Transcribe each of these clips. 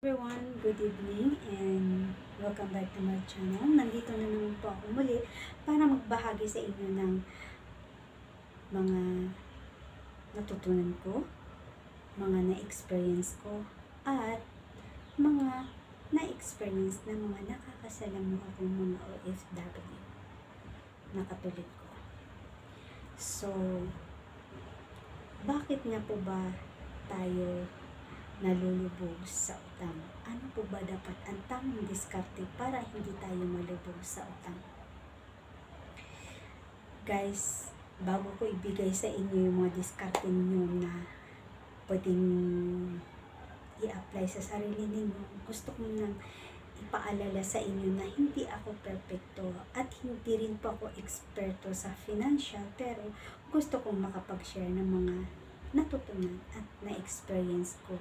Everyone, good evening and welcome back to my channel. Nandito na naman po ako muli para magbahagi sa inyo ng mga natutunan ko, mga na-experience ko, at mga na-experience ng mga nakakasalamuha akong mga OFW na katulad ko. So, bakit nga po ba tayo nalulubog sa utang? Ano po ba dapat ang tamang diskarte para hindi tayo malubog sa utang? Guys, bago ko ibigay sa inyo yung mga diskarte ninyo na pwedeng i-apply sa sarili ninyo, gusto ko nang ipaalala sa inyo na hindi ako perfecto at hindi rin po ako eksperto sa financial, pero gusto kong makapag-share ng mga natutunan at na-experience ko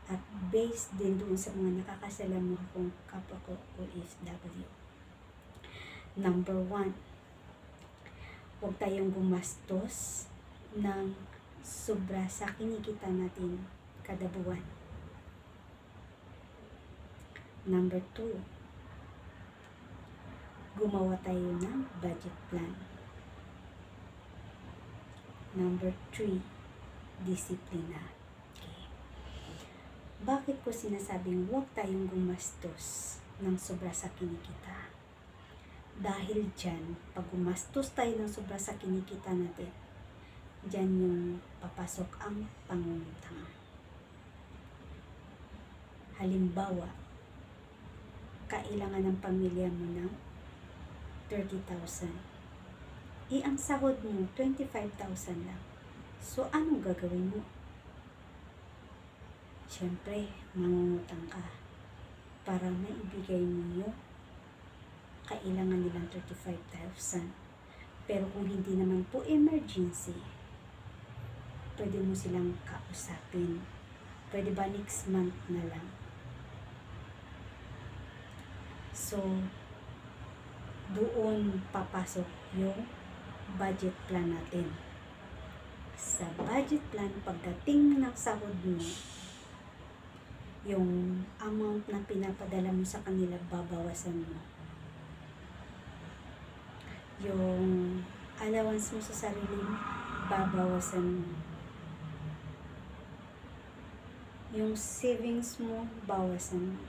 at based din doon sa mga nakakasalamuha kong kapwa ko OFW. Number 1, huwag tayong gumastos ng sobra sa kinikita natin kada buwan. Number 2, gumawa tayo ng budget plan. Number 3, disiplina. Bakit ko sinasabing huwag tayong gumastos ng sobra sa kinikita? Dahil dyan, pag gumastos tayo ng sobra sa kinikita natin, dyan yung papasok ang pangungutang. Halimbawa, kailangan ng pamilya mo ng 30,000. Ang sahod mo, 25,000 lang. So, anong gagawin mo? Siyempre, mangungutang ka para maibigay mo yung kailangan nilang 35,000. Pero kung hindi naman po emergency, pwede mo silang kausapin. Pwede ba next month na lang? So, doon papasok yung budget plan natin. Sa budget plan, pagdating ng sahod mo, yung amount na pinapadala mo sa kanila, babawasan mo. Yung allowance mo sa sarili mo, babawasan mo. Yung savings mo, bawasan mo.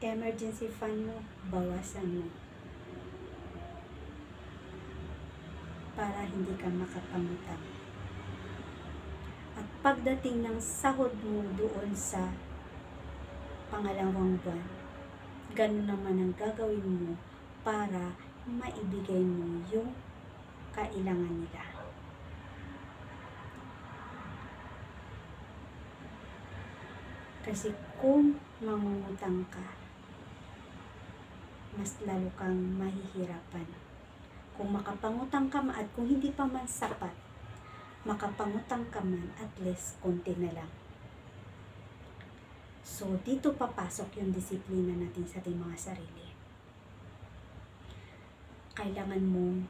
Emergency fund mo, bawasan mo. Para hindi ka makapangutang. At pagdating ng sahod mo doon sa pangalawang buwan, ganun naman ang gagawin mo para maibigay mo yung kailangan nila. Kasi kung mangungutang ka, mas lalo kang mahihirapan. Kung makapangutang ka man at kung hindi pa man sapat, makapangutang ka man, at least konti na lang. So, dito papasok yung disiplina natin sa ating mga sarili. Kailangan mo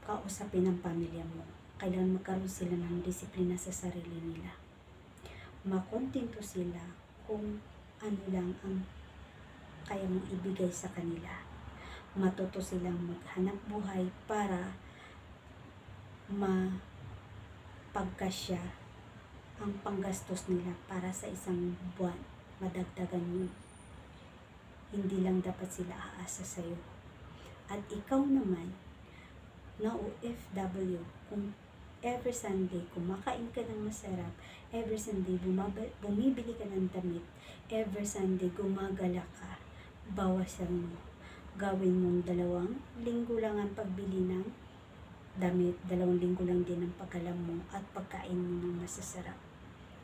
kausapin ang pamilya mo. Kailangan magkaroon sila ng disiplina sa sarili nila. Makontento sila kung ano lang ang kaya mong ibigay sa kanila. Matuto silang maghanap buhay para mapagkasya ang panggastos nila para sa isang buwan, madagdagan yun. Hindi lang dapat sila aasa sa'yo. At ikaw naman, na OFW, kung every Sunday kumakain ka ng masarap, every Sunday bumibili ka ng damit, every Sunday gumagala ka, bawasan mo. Gawin mong 2 linggo lang ang pagbili ng damit, 2 linggo lang din ang paggalam mo at pagkain mo ng masasarap.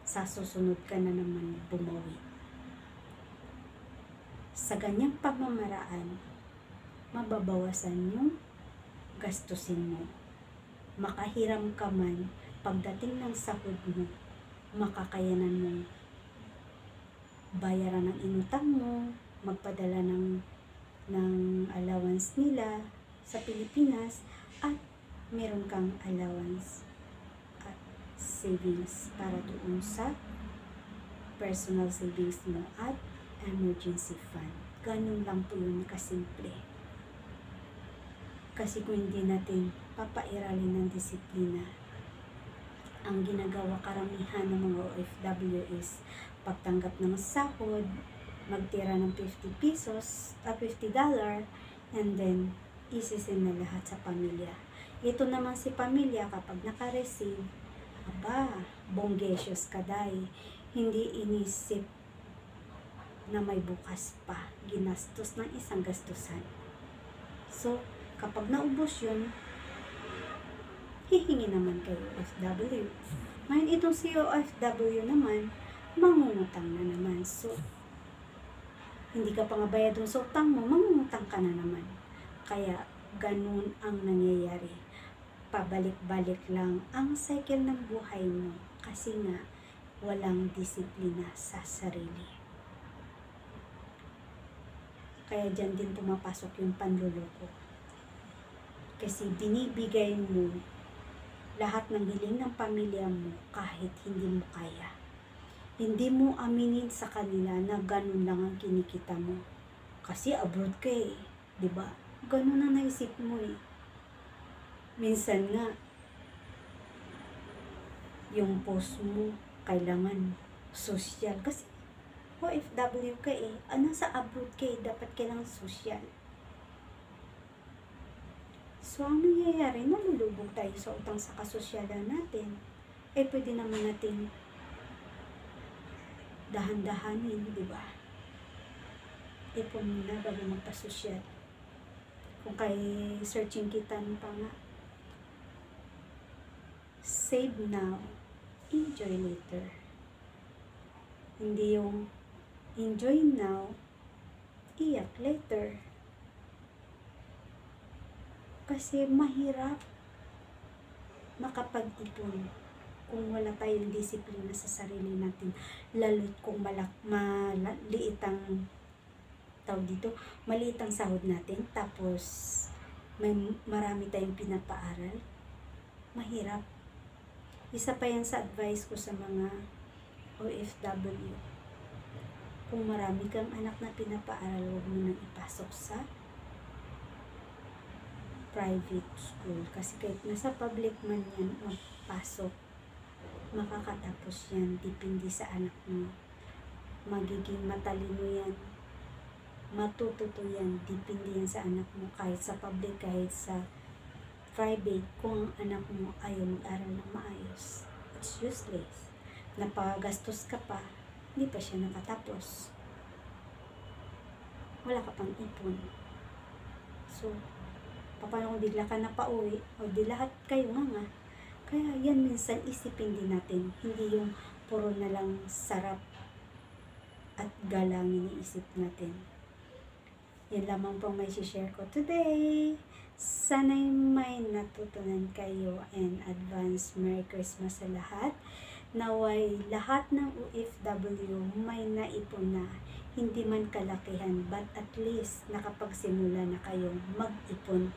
Sa susunod ka na naman bumawi. Sa ganyang pamamaraan, mababawasan yung gastusin mo. Makahiram ka man, pagdating ng sahod mo, makakayanan mo bayaran ng inutang mo, magpadala ng allowance nila sa Pilipinas, at meron kang allowance at savings para doon sa personal savings mo at emergency fund. Ganun lang po yun kasimple. Kasi kung hindi natin papairalin ng disiplina, ang ginagawa karamihan ng mga OFW is pagtanggap ng sahod, magtira ng 50 pesos, $50, and then isisin na lahat sa pamilya. Ito naman si pamilya kapag naka-receive, aba, bonggesyos kaday, hindi inisip na may bukas pa, ginastos ng isang gastusan. So, kapag naubos yun, hihingi naman kay OFW. Ngayon, itong si OFW naman, mangungutang na naman. So, hindi ka pa nga bayad dun sa utang mo, mangungutang ka na naman. Kaya, ganun ang nangyayari. Pabalik-balik lang ang cycle ng buhay mo kasi nga, walang disiplina sa sarili. Kaya dyan din pumapasok yung panluloko. Kasi binibigay mo lahat ng hiling ng pamilya mo kahit hindi mo kaya. Hindi mo aminin sa kanila na ganun lang ang kinikita mo. Kasi abroad ka eh, di ba? Ganun na naisip mo eh. Minsan nga, yung post mo, kailangan social. Kasi OFW ka eh. Nasa abroad ka eh, dapat kailangan social. So, ang nangyayari, nalulubog tayo sa utang sa kasosyalan natin. Eh, pwede naman natin dahan-dahanin, di ba? Ipon muna bago magpasosyal. Kung kay searching kita pa nga, save now, enjoy later. Hindi yung enjoy now, iyak later. Kasi mahirap makapag-ipon kung wala tayong disiplina sa sarili natin, lalo't kung maliit ang maliit ang sahod natin, tapos marami tayong pinapaaral, mahirap. Isa pa yan sa advice ko sa mga OFW. Kung marami kang anak na pinapaaral, huwag mo nang ipasok sa private school. Kasi kahit nasa public man yan magpasok, makakatapos yan. Depende sa anak mo. Magiging matalino yan. Matututo yan. Depende yan sa anak mo. Kahit sa public, kahit sa private. Kung ang anak mo ayaw mag-aral ng maayos, it's useless. Napagastos ka pa, hindi pa siya nakatapos. Wala ka pang ipon. So, paano kung bigla ka na pauwi, o di lahat kayo nga. Kaya yan minsan isipin din natin, hindi yung puro na lang sarap at galangin iisip natin. Yan lamang pong may share ko today. Sana'y may natutunan kayo, and advance Merry Christmas sa lahat. Naway lahat ng OFW may naipon na, hindi man kalakihan, but at least nakapagsimula na kayong mag-ipon.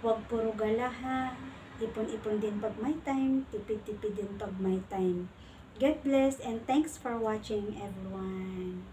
Huwag puro galaha, ipon-ipon din pag may time, tipid-tipid din pag may time. God bless and thanks for watching everyone.